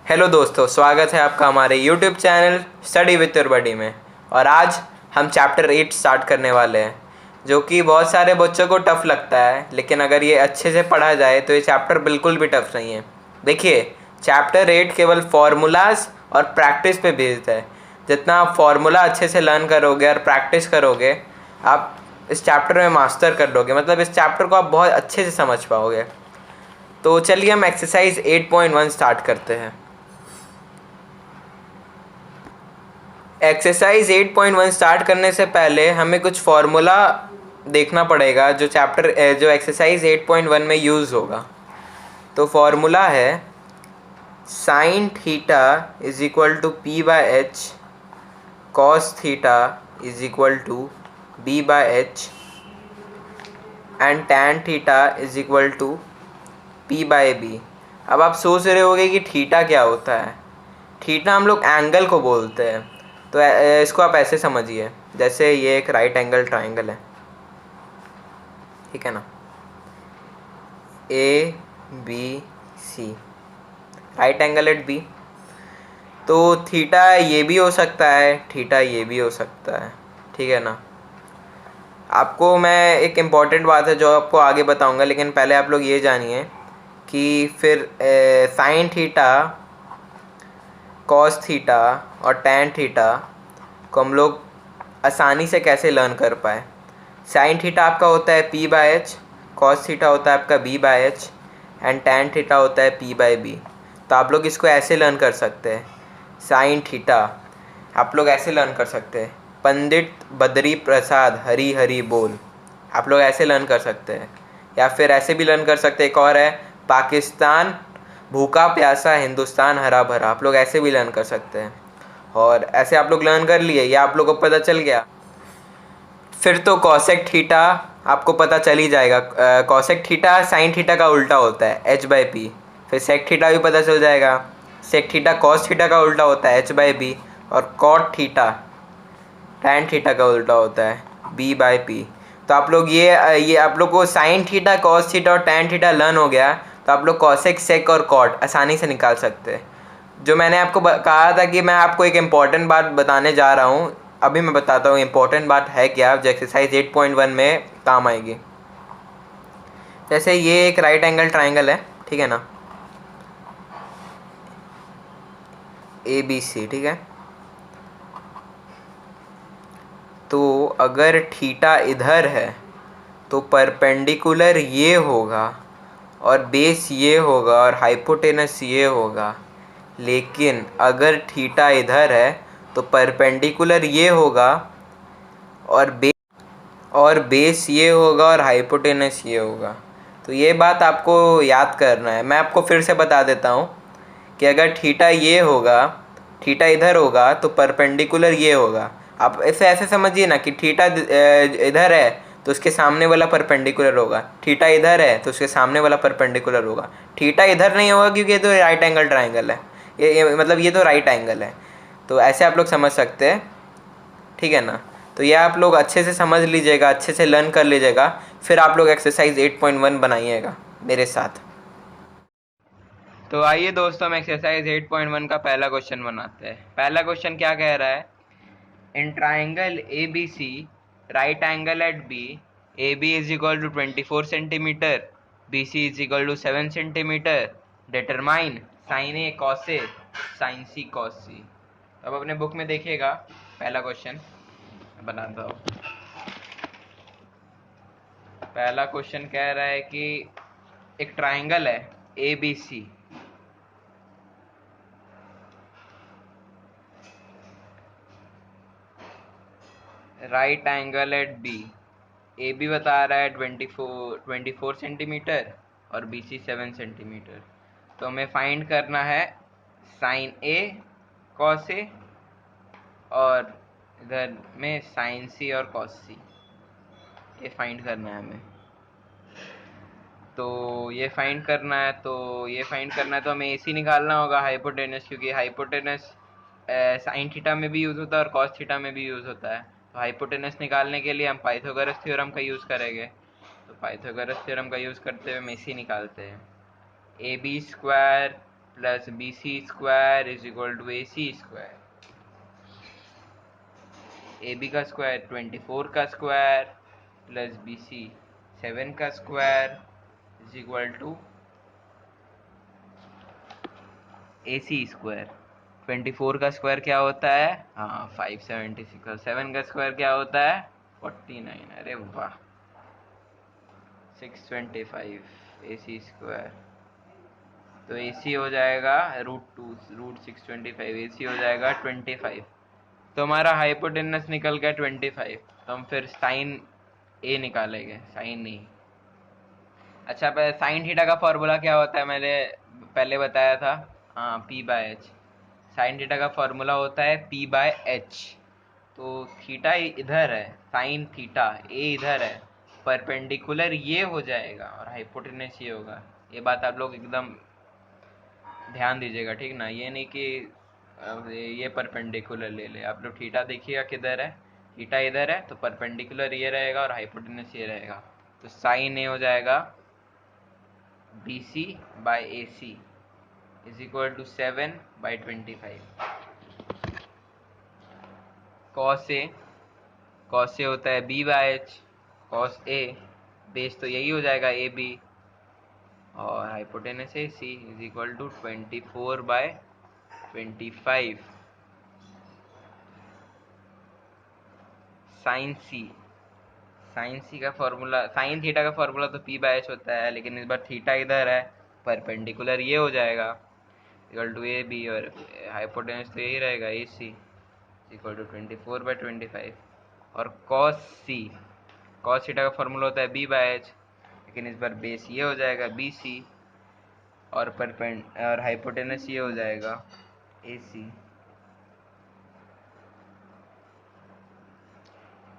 Hello दोस्तों, स्वागत है आपका हमारे YouTube channel study with your buddy में। और आज हम चैप्टर 8 स्टार्ट करने वाले हैं, जो कि बहुत सारे बच्चों को टफ़ लगता है, लेकिन अगर ये अच्छे से पढ़ा जाए तो ये चैप्टर बिल्कुल भी टफ़ नहीं है। देखिए, चैप्टर 8 केवल फार्मूलाज और प्रैक्टिस पे बेस्ड है। जितना आप फार्मूला अच्छे से लर्न करोगे और प्रैक्टिस करोगे, आप इस चैप्टर में मास्टर कर लोगे। मतलब इस चैप्टर को आप बहुत अच्छे से समझ पाओगे। तो चलिए हम एक्सरसाइज 8.1 स्टार्ट करते हैं। एक्सरसाइज 8.1 स्टार्ट करने से पहले हमें कुछ फार्मूला देखना पड़ेगा जो एक्सरसाइज 8.1 में यूज़ होगा। तो फार्मूला है sine theta is equal to P by H, cos theta is equal to B by H and tan theta is equal to P by B. अब आप सोच रहे होगे कि थीटा क्या होता है। थीटा हम लोग एंगल को बोलते हैं। तो इसको आप ऐसे समझिए, जैसे ये एक राइट एंगल ट्राइंगल है, ठीक है ना। A B C, right angle at B. तो थीटा ये भी हो सकता है, थीटा ये भी हो सकता है, ठीक है ना। आपको मैं एक इम्पॉर्टेंट बात है जो आपको आगे बताऊंगा, लेकिन पहले आप लोग ये जानिए कि फिर साइन थीटा, कॉस थीटा और टैन थीटा को हम लोग आसानी से कैसे लर्न कर पाए। साइन थीटा आपका होता है P by H, cos theta होता है आपका B by H and tan theta होता है पी बाय बी। तो आप लोग इसको ऐसे लर्न कर सकते हैं। साइन थीटा आप लोग ऐसे लर्न कर सकते हैं, पंडित बद्री प्रसाद हरी हरी बोल। आप लोग ऐसे लर्न कर सकते हैं, या फिर ऐसे भी लर्न कर सकते हैं। एक और है, पाकिस्तान भूखा प्यासा हिंदुस्तान हरा भरा। आप लोग ऐसे भी लर्न कर सकते हैं। और ऐसे आप लोग लर्न कर लिए, या आप लोग को पता चल गया, फिर तो कॉसेक थीटा आपको पता चल ही जाएगा। कॉसेक थीटा साइन थीटा का उल्टा होता है एच बाई पी। फिर सेक थीटा भी पता चल जाएगा। सेक थीटा कॉस थीटा का उल्टा होता है एच बाई बी। और कॉट थीटा टैन थीटा का उल्टा होता है बी बाई पी। तो आप लोग ये आप लोग को साइन थीटा कॉस थीटा और टैन थीटा लर्न हो गया, तो आप लोग कॉसेक सेक और कॉट आसानी से निकाल सकते हैं। जो मैंने आपको कहा था कि मैं आपको एक इम्पॉर्टेंट बात बताने जा रहा हूँ, अभी मैं बताता हूँ इम्पॉर्टेंट बात है क्या, जो एक्सरसाइज 8.1 में काम आएगी। जैसे ये एक राइट एंगल ट्राइंगल है, ठीक है ना, ए बी सी, ठीक है। तो अगर थीटा इधर है तो परपेंडिकुलर ये होगा और बेस ये होगा और हाइपोटेनस ये होगा। लेकिन अगर थीटा इधर है तो परपेंडिकुलर ये होगा और बेस ये होगा और हाइपोटेनस ये होगा। तो ये बात आपको याद करना है। मैं आपको फिर से बता देता हूँ कि अगर थीटा ये होगा, थीटा इधर होगा तो परपेंडिकुलर ये होगा। आप इसे ऐसे समझिए ना कि थीटा इधर है तो उसके सामने वाला परपेंडिकुलर होगा, थीटा इधर है तो उसके सामने वाला परपेंडिकुलर होगा। थीटा इधर नहीं होगा क्योंकि ये तो राइट एंगल ट्राइंगल है, मतलब ये तो राइट एंगल है। तो ऐसे आप लोग समझ सकते हैं, ठीक है ना। तो ये आप लोग अच्छे से समझ लीजिएगा, अच्छे से लर्न कर लीजिएगा, फिर आप लोग एक्सरसाइज 8.1 बनाइएगा मेरे साथ। तो आइए दोस्तों, हम एक्सरसाइज 8.1 का पहला क्वेश्चन बनाते हैं। पहला क्वेश्चन क्या कह रहा है, in triangle A B C right angle at B, A B is equal to 24 centimetre, B C is equal to 7 centimetre, determine sine A cos A sine C cos C. अब अपने book में देखिएगा, पहला question बनाता हूँ। पहला question कह रहा है कि एक ट्राइंगल है A B C, right angle at B. A B बता रहा है 24 सेंटीमीटर और बी सी 7 सेंटीमीटर। तो हमें फाइंड करना है साइन ए कॉस ए और इधर में साइन सी और कॉस सी। ये फाइंड करना है हमें। तो ये फाइंड करना है तो हमें ए सी निकालना होगा, हाइपोटेनस, क्योंकि हाइपोटेनस साइन थीटा में भी यूज़ होता है और कॉस थीटा में भी यूज़ होता है। तो हाइपोटेनस निकालने के लिए हम पाइथागोरस थ्योरम का यूज़ करेंगे। तो पाइथागोरस थ्योरम का यूज़ करते हुए हम ए सी निकालते हैं। A B square plus B C square is equal to A C square. A B का स्क्वायर 24 का स्क्वायर प्लस बी सी 7 का square is equal to A C square. 24 का स्क्वायर क्या होता है? हाँ 576। 7 का स्क्वायर क्या होता है? 49। अरे वाह, 625 ए सी स्क्वायर। तो ए सी हो जाएगा √2 √625, ए सी हो जाएगा 25। तो हमारा हाइपोटेनस निकल गया 25। तो हम फिर साइन ए निकालेंगे, साइन नहीं। अच्छा, पहले साइन थीटा का फॉर्मूला क्या होता है, मैंने पहले बताया था। हाँ, P by H. Sign theta का फॉर्मूला होता है पी बाय एच। तो थीटा इधर है, साइन थीटा ए इधर है, परपेंडिकुलर ये हो जाएगा और हाइपोटेनस ये होगा। ये बात आप लोग एकदम ध्यान दीजिएगा, ठीक ना? ये नहीं कि ये परपेंडिकुलर ले ले। आप लोग थीटा देखिएगा किधर है, थीटा इधर है, तो परपेंडिकुलर ये रहेगा और हाइपोटेनस ये रहेगा। तो साइन ए हो जाएगा B C by A C is equal to 7/25। Cos A, cos A होता है B by H. Cos A base तो यही हो जाएगा ए बी, और hypotenuse A C is equal to 24/25 sine C. Sine C का फॉर्मूला, साइन थीटा का formula तो पी बाय एच होता है, लेकिन इस बार थीटा इधर है, परपेंडिकुलर ये हो जाएगा इक्वल टू ए बी, और हाइपोटेनस तो यही रहेगा ए सी इक्वल टू 24/25। और कॉस सी, कॉस थीटा का फॉर्मूला होता है बी बाय एच, लेकिन इस बार बेस ये हो जाएगा बी सी, और हाइपोटेनस ये हो जाएगा ए सी।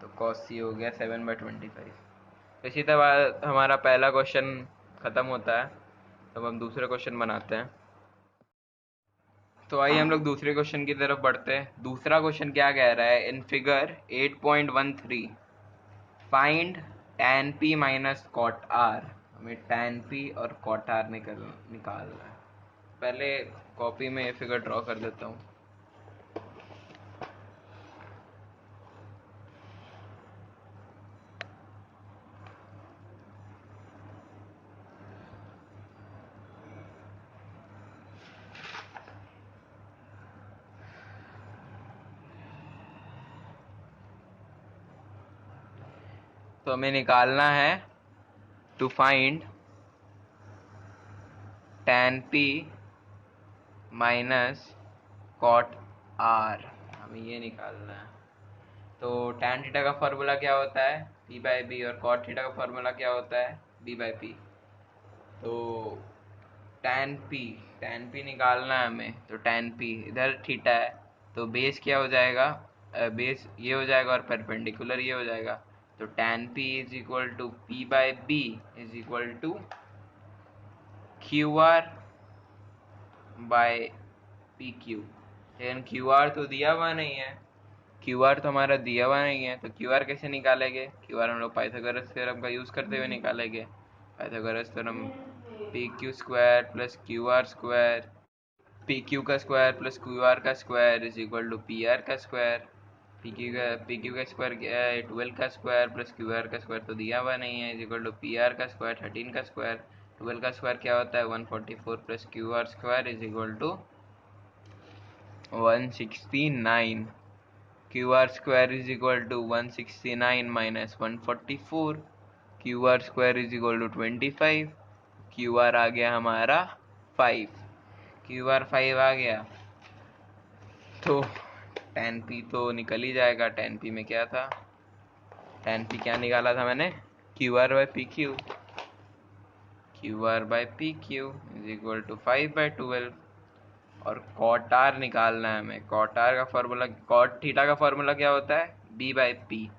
तो कॉस सी हो गया 7/25। तो इसी तरह हमारा पहला क्वेश्चन ख़त्म होता है। तो हम दूसरे क्वेश्चन बनाते हैं। तो आइए हम लोग दूसरे क्वेश्चन की तरफ बढ़ते हैं। दूसरा क्वेश्चन क्या कह रहा है? In figure 8.13 find tan p minus cot R. हमें tan p और कॉट आर निकालना है। पहले कॉपी में ये फिगर ड्रॉ कर देता हूँ। तो हमें निकालना है to find tan p minus cot R, हमें ये निकालना है। तो tan थीटा का फॉर्मूला क्या होता है? p बाई बी, और cot थीटा का फॉर्मूला क्या होता है? b by P. तो tan p निकालना है हमें। तो tan p इधर थीटा है, तो बेस क्या हो जाएगा? बेस ये हो जाएगा और परपेंडिकुलर ये हो जाएगा। तो tan p is equal to p by B is equal to Q R by P Q. लेकिन क्यू आर तो दिया हुआ नहीं है, क्यू आर तो हमारा दिया हुआ नहीं है। तो क्यू आर कैसे निकालेंगे? क्यू आर हम लोग पाइथागोरस थ्योरम का यूज़ करते हुए निकालेंगे। Pythagoras theorem, P Q square plus Q R square, P Q का स्क्वायर प्लस क्यू आर का square is equal to P R का स्क्वायर। पी क्यू का स्क्वायर क्या है? 12 का स्क्वायर प्लस क्यू आर का स्क्वायर तो दिया हुआ नहीं है, is equal to P R का स्क्वायर 13 का स्क्वायर। 12 का स्क्वायर क्या होता है? 144 plus Q R square is equal to 169। Q R square is equal to 169 minus 144। Q R square is equal to 25। Q R आ गया हमारा 5। क्यू आर 5 आ गया, तो tan p तो निकल ही जाएगा। tan p में क्या था? tan p क्या निकाला था मैंने? Q R by P Q. Q R by P Q is equal to 5/12। और कॉट आर निकालना है हमें। कॉट आर का फॉर्मूला, कॉट थीटा का फॉर्मूला क्या होता है? B by P.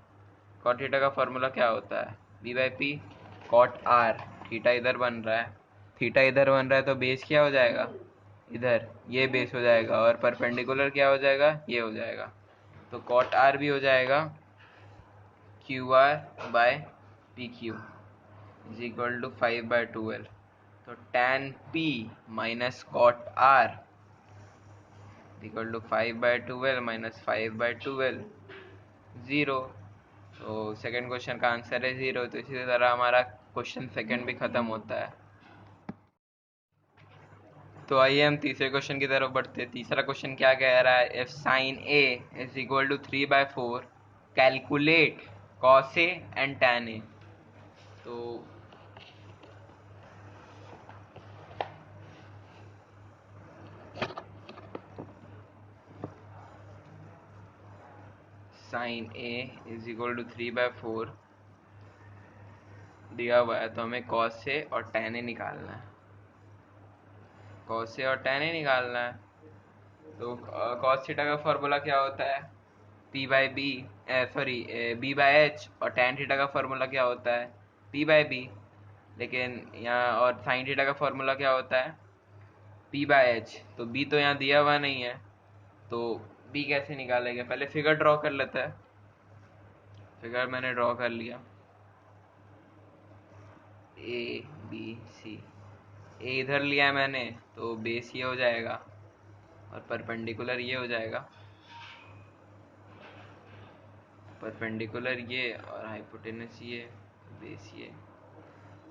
Cot theta का फॉर्मूला क्या होता है? B by P. Cot R, theta इधर बन रहा है, थीटा इधर बन रहा है, तो बेस क्या हो जाएगा? इधर ये बेस हो जाएगा, और परपेंडिकुलर क्या हो जाएगा? ये हो जाएगा। तो कॉट आर भी हो जाएगा Q R by P Q is equal to 5/12। तो tan P minus cot R equal to 5/12 minus 5/12 0। तो सेकंड क्वेश्चन का आंसर है 0। तो इसी तरह हमारा क्वेश्चन सेकंड भी खत्म होता है। तो आइए हम तीसरे क्वेश्चन की तरफ बढ़ते हैं। तीसरा क्वेश्चन क्या कह रहा है, if sine A is equal to 3/4 calculate cos A and tan A. तो sine A is equal to 3/4 दिया हुआ है, तो हमें कॉस ए और टैन ए निकालना है। कॉस ए और टैन ए निकालना है। तो कॉस थीटा का फॉर्मूला क्या होता है, P by B, sorry B by H, और टैन थीटा का फॉर्मूला क्या होता है, पी बाई बी। लेकिन यहाँ और साइन थीटा का फॉर्मूला क्या होता है, पी बाई एच। तो बी तो यहाँ दिया हुआ नहीं है, तो बी कैसे निकालेंगे, पहले फिगर ड्रॉ कर लेते हैं। फिगर मैंने ड्रॉ कर लिया, ए बी सी। ए इधर लिया मैंने, तो बेस ये हो जाएगा और परपेंडिकुलर ये हो जाएगा, परपेंडिकुलर ये और हाइपोटेनस ये, बेस ये।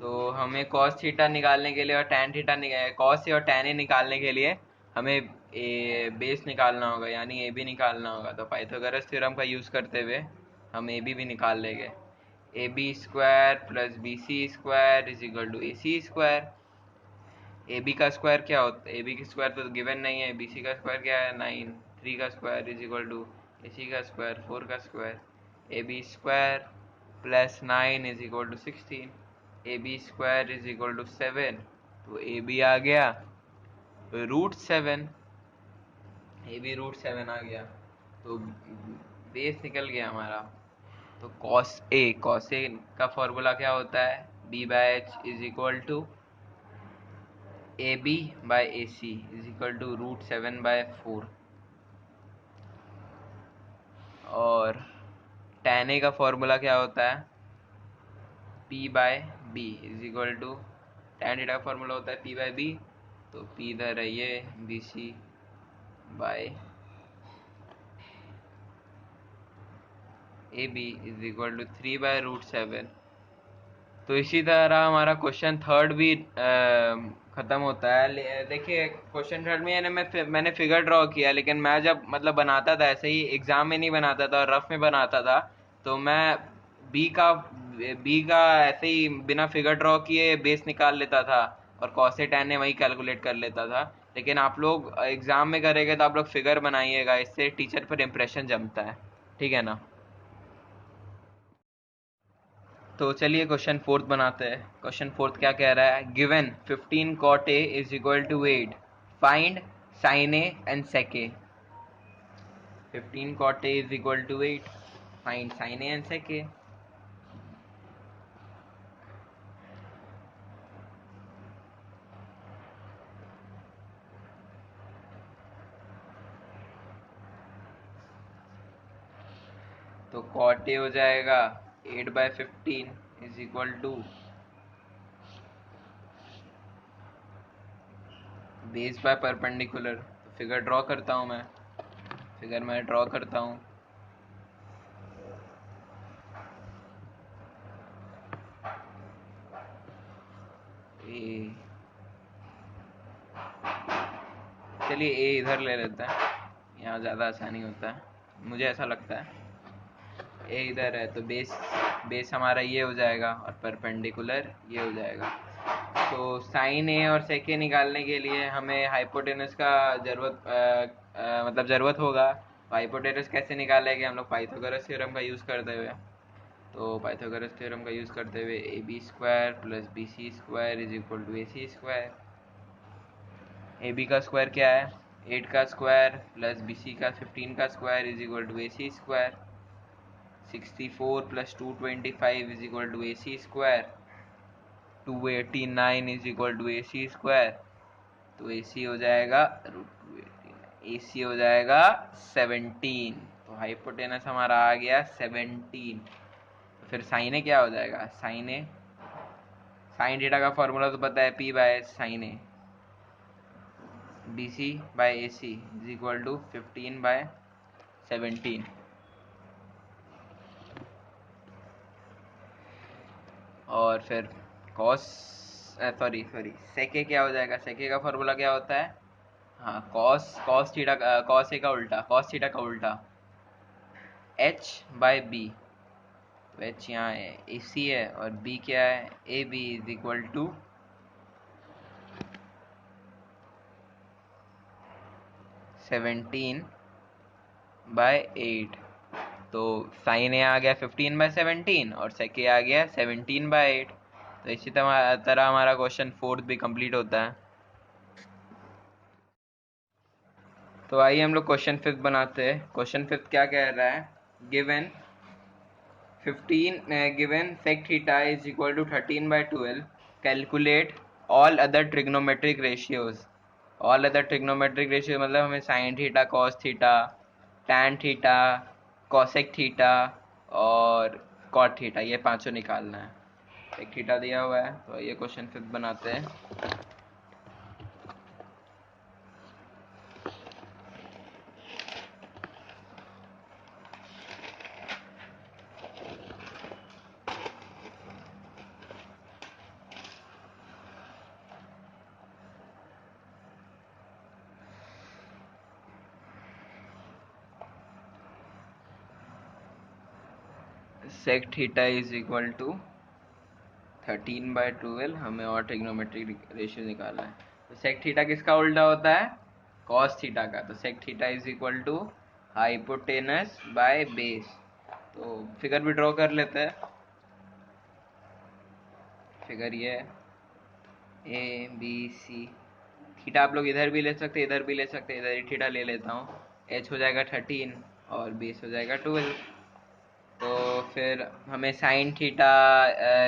तो हमें कॉस थीटा निकालने के लिए और टैन थीटा कॉस और टैन ए निकालने के लिए हमें बेस निकालना होगा, यानी ए बी निकालना होगा। तो पाइथागोरस थ्योरम का यूज़ करते हुए हम ए बी भी निकाल लेंगे। A B square plus B C square is equal to A C square. A B का स्क्वायर क्या होता है, ए बी की स्क्वायर तो गिवन नहीं है, बी सी का स्क्वायर क्या है 9, 3 का square is equal to A C का स्क्वायर 4 का square. A B square plus 9 is equal to 16, A B square is equal to 7। तो ए बी आ गया √7, ए बी √7 आ गया। तो बेस निकल गया हमारा। तो कॉस ए का फॉर्मूला क्या होता है, B by H is equal to A B by A C is equal to √7/4। और tan ए का फॉर्मूला क्या होता है, p by B is equal to, tan theta का फॉर्मूला होता है p बाय बी, तो p इधर है ये B C by A B is equal to 3/√7। तो इसी तरह हमारा क्वेश्चन थर्ड भी ख़त्म होता है। देखिए क्वेश्चन थर्ड में मैंने फिगर ड्रॉ किया, लेकिन मैं जब मतलब बनाता था ऐसे ही एग्ज़ाम में नहीं बनाता था, रफ में बनाता था, तो मैं बी का बी का ऐसे ही बिना फिगर ड्रॉ किए बेस निकाल लेता था और कॉसे टैन ने वही कैलकुलेट कर लेता था। लेकिन आप लोग एग्ज़ाम में करेंगे तो आप लोग फिगर बनाइएगा, इससे टीचर पर इम्प्रेशन जमता है, ठीक है ना। तो चलिए क्वेश्चन फोर्थ बनाते हैं। क्वेश्चन फोर्थ क्या कह रहा है, given 15 cot a is equal to 8, find sin a and sec a। 15 cot a is equal to 8, find sin a and sec a। तो cot a हो जाएगा 8/15 is equal to base by perpendicular. तो figure draw करता हूँ मैं, figure मैं draw करता हूँ। ए, चलिए ए इधर ले लेते हैं, यहाँ ज़्यादा आसानी होता है, मुझे ऐसा लगता है। ए इधर है, तो बेस हमारा ये हो जाएगा और परपेंडिकुलर ये हो जाएगा। तो साइन ए और सेक ए निकालने के लिए हमें हाइपोटेनस का ज़रूरत होगा। हाइपोटेनस कैसे निकालेंगे हम लोग, पाइथागोरस थ्योरम का यूज़ करते हुए। तो पाइथागोरस थ्योरम का यूज़ करते हुए A B square plus B C square is equal to A C square. A B का स्क्वायर क्या है, 8 का स्क्वायर प्लस बी सी का 15 का square is equal to A C square. 64 plus 225 is equal to A C square. 289 is equal to A C square. तो A सी हो जाएगा √289, ए सी हो जाएगा 17। तो हाइपोटेनस हमारा आ गया 17। तो फिर साइन ए क्या हो जाएगा, साइन थीटा का फॉर्मूला तो पता है, P by sine A, B C by A C is equal to 15/17। और फिर कॉस सॉरी सॉरी सेके क्या हो जाएगा, सेके का फॉर्मूला क्या होता है, हाँ cos cos theta, cos A का उल्टा, कॉस थीटा का उल्टा एच बाय बी। तो एच यहाँ है, ए सी है, और बी क्या है, A B is equal to 17/8। तो साइन ए आ गया 15/17 और सेक ए आ गया 17/8। तो इसी तरह हमारा क्वेश्चन फोर्थ भी कंप्लीट होता है। तो आइए हम लोग क्वेश्चन फिफ्थ बनाते हैं। क्वेश्चन फिफ्थ क्या कह रहा है, given sec theta is equal to 13/12, calculate all other trigonometric ratios। all other trigonometric ratios मतलब हमें sin theta, cos theta, tan theta, cosec theta और cot थीटा, ये पांचों निकालना है। sec थीटा दिया हुआ है, तो ये क्वेश्चन फिफ्थ बनाते हैं। sec theta is equal to 13/12, हमें और ट्रिग्नोमेट्रिक रेशियो निकालना है। तो सेक थीटा किसका उल्टा होता है, कॉस थीटा का। तो sec theta is equal to hypotenuse by base. तो फिगर भी ड्रॉ कर लेते हैं। फिगर ये ए बी सी, थीटा आप लोग इधर भी ले सकते, इधर भी ले सकते, इधर ही थीटा ले लेता हूँ। एच हो जाएगा 13 और बेस हो जाएगा 12। तो फिर हमें साइन थीटा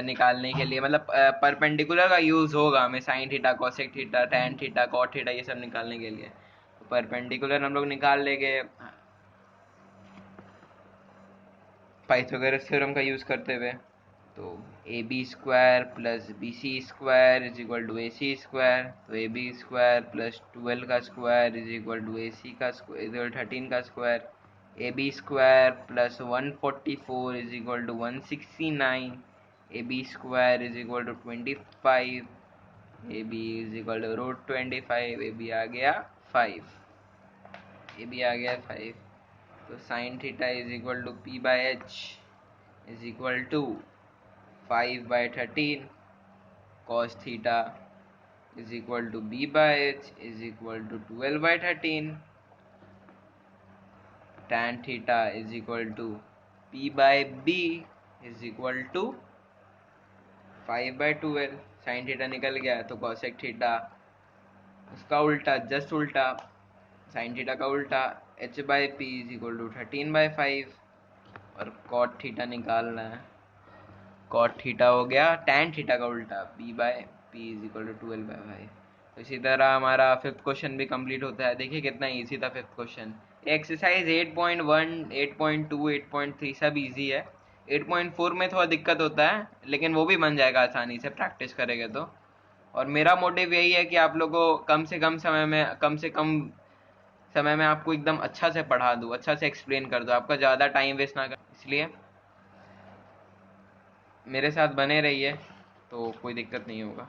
निकालने के लिए, मतलब परपेंडिकुलर का यूज होगा हमें, sine theta, cosec theta, tan theta, cot theta, ये सब निकालने के लिए। तो परपेंडिकुलर हम लोग निकाल लेंगे पाइथागोरस थ्योरम का यूज करते हुए। तो A B square plus B C square is equal to A C square. तो ए बी स्क्वायर प्लस 12 का square is equal to A C का स्क्वायर इज इक्वल 13 का square. A B square plus 144 is equal to 169। A B square is equal to 25। A B is equal to root 25। A B आ गया 5। A B आ गया 5। तो sine theta is equal to P by H is equal to 5/13। cos theta is equal to b by h is equal to 12/13। tan theta is equal to p by b is equal to 5/12। sin theta निकल गया, तो cosec theta उसका उल्टा, just उल्टा, sin theta का उल्टा h by p is equal to 13/5। और cot theta निकालना है, cot थीटा हो गया tan थीटा का उल्टा, b by p is equal to 12/5। तो इसी तरह हमारा फिफ्थ क्वेश्चन भी कंप्लीट होता है। देखिए कितना इजी था फिफ्थ क्वेश्चन। एक्सरसाइज 8.1, 8.2, 8.3 सब इजी है। 8.4 में थोड़ा दिक्कत होता है, लेकिन वो भी बन जाएगा आसानी से प्रैक्टिस करेंगे तो। और मेरा मोटिव यही है कि आप लोगों को कम से कम समय में आपको एकदम अच्छा से पढ़ा दूँ, अच्छा से एक्सप्लेन कर दूँ, आपका ज़्यादा टाइम वेस्ट ना कर। इसलिए मेरे साथ बने रहिए, तो कोई दिक्कत नहीं होगा।